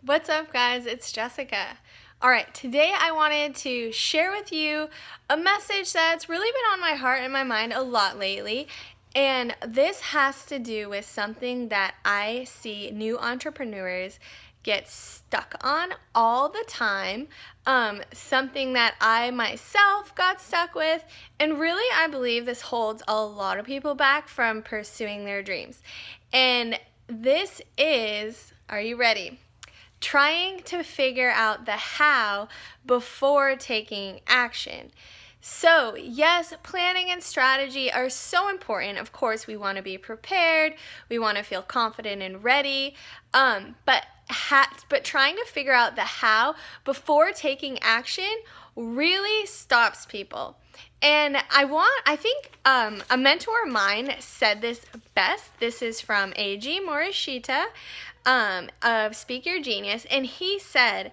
What's up, guys? It's Jessica. All right, today I wanted to share with you a message that's really been on my heart and my mind a lot lately. And this has to do with something that I see new entrepreneurs get stuck on all the time. Something that I myself got stuck with. And really, I believe this holds a lot of people back from pursuing their dreams. And this is, are you ready? Trying to figure out the how before taking action. So, yes, planning and strategy are so important. Of course, we want to be prepared, we want to feel confident and ready, but trying to figure out the how before taking action really stops people. And I think a mentor of mine said this best. This is from A.G. Morishita of Speak Your Genius. And he said,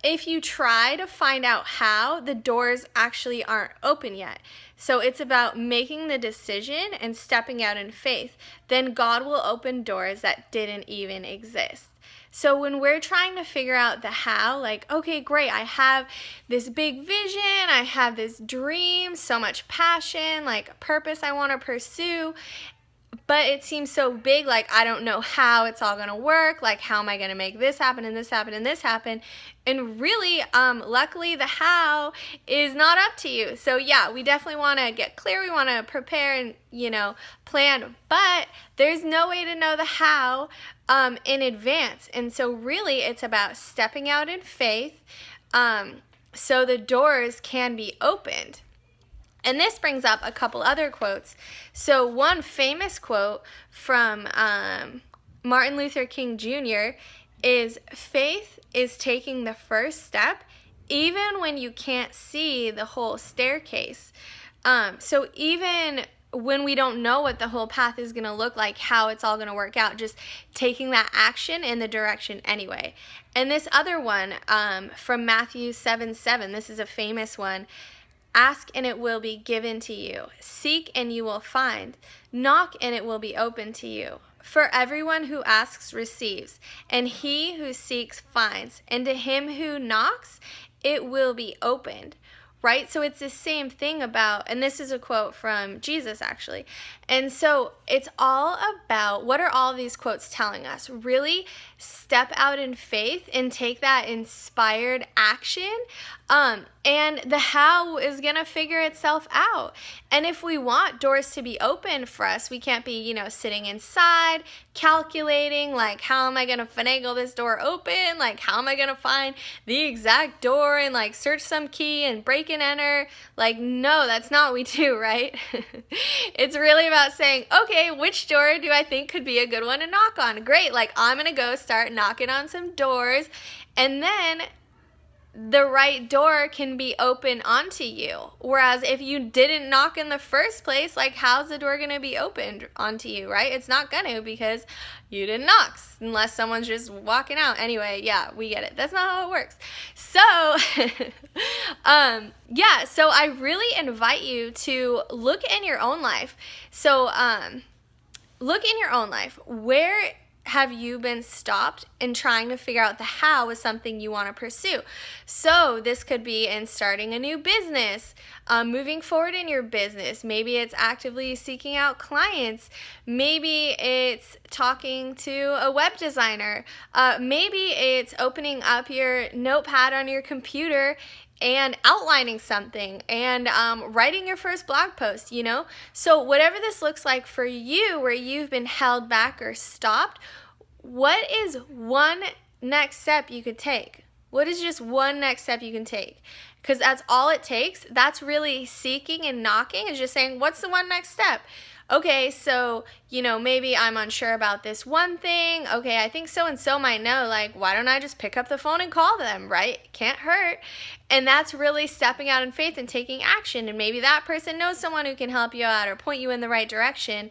if you try to find out how, the doors actually aren't open yet. So it's about making the decision and stepping out in faith. Then God will open doors that didn't even exist. So when we're trying to figure out the how, like, okay, great, I have this big vision, I have this dream, so much passion, like purpose I want to pursue, but it seems so big, like I don't know how it's all going to work, like how am I going to make this happen and this happen and this happen? And really, luckily the how is not up to you. So yeah, we definitely want to get clear, we want to prepare and, plan, but there's no way to know the how in advance. And so really it's about stepping out in faith so the doors can be opened. And this brings up a couple other quotes. So one famous quote from Martin Luther King Jr. is, faith is taking the first step even when you can't see the whole staircase. So even when we don't know what the whole path is going to look like, how it's all going to work out, just taking that action in the direction anyway. And this other one from Matthew 7:7, this is a famous one. Ask and it will be given to you. Seek and you will find. Knock and it will be open to you. For everyone who asks receives, and he who seeks finds, and to him who knocks it will be opened. Right? So it's the same thing about, and this is a quote from Jesus actually. And so it's all about, what are all these quotes telling us? Really step out in faith and take that inspired action. And the how is going to figure itself out. And if we want doors to be open for us, we can't be, sitting inside, calculating, like, how am I going to finagle this door open? Like, how am I going to find the exact door and, like, search some key and break and enter? Like, no, that's not what we do, right? It's really about saying, okay, which door do I think could be a good one to knock on? Great, like, I'm going to go start knocking on some doors, and then the right door can be open onto you. Whereas if you didn't knock in the first place, like, how's the door going to be opened onto you, right? It's not going to, because you didn't knock, unless someone's just walking out. Anyway, yeah, we get it. That's not how it works. So, so I really invite you to look in your own life. So, look in your own life. Where have you been stopped in trying to figure out the how is something you want to pursue? So this could be in starting a new business, moving forward in your business. Maybe it's actively seeking out clients. Maybe it's talking to a web designer. Maybe it's opening up your notepad on your computer and outlining something and writing your first blog post, So whatever this looks like for you, where you've been held back or stopped, what is one next step you could take? What is just one next step you can take? Because that's all it takes. That's really seeking and knocking, is just saying, what's the one next step? Okay, so, maybe I'm unsure about this one thing. Okay, I think so-and-so might know. Like, why don't I just pick up the phone and call them, right? Can't hurt. And that's really stepping out in faith and taking action. And maybe that person knows someone who can help you out or point you in the right direction.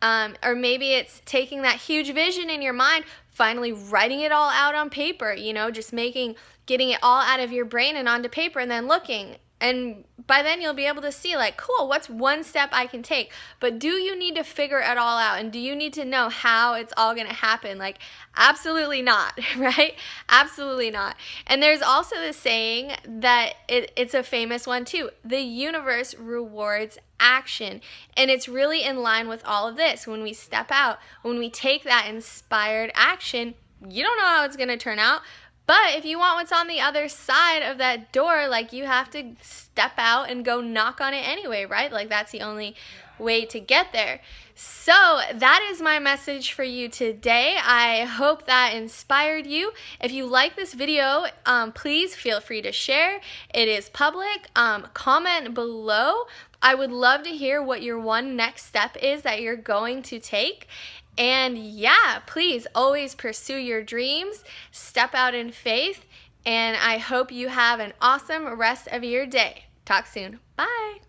Or maybe it's taking that huge vision in your mind, finally writing it all out on paper, just getting it all out of your brain and onto paper, and then looking. And by then you'll be able to see, like, cool, what's one step I can take? But do you need to figure it all out? And do you need to know how it's all going to happen? Like, absolutely not, right? Absolutely not. And there's also this saying that it's a famous one too. The universe rewards action. And it's really in line with all of this. When we step out, when we take that inspired action, you don't know how it's going to turn out. But if you want what's on the other side of that door, like, you have to step out and go knock on it anyway, right? Like, that's the only way to get there. So that is my message for you today. I hope that inspired you. If you like this video, please feel free to share. It is public. Comment below. I would love to hear what your one next step is that you're going to take. And yeah, please always pursue your dreams, step out in faith, and I hope you have an awesome rest of your day. Talk soon. Bye.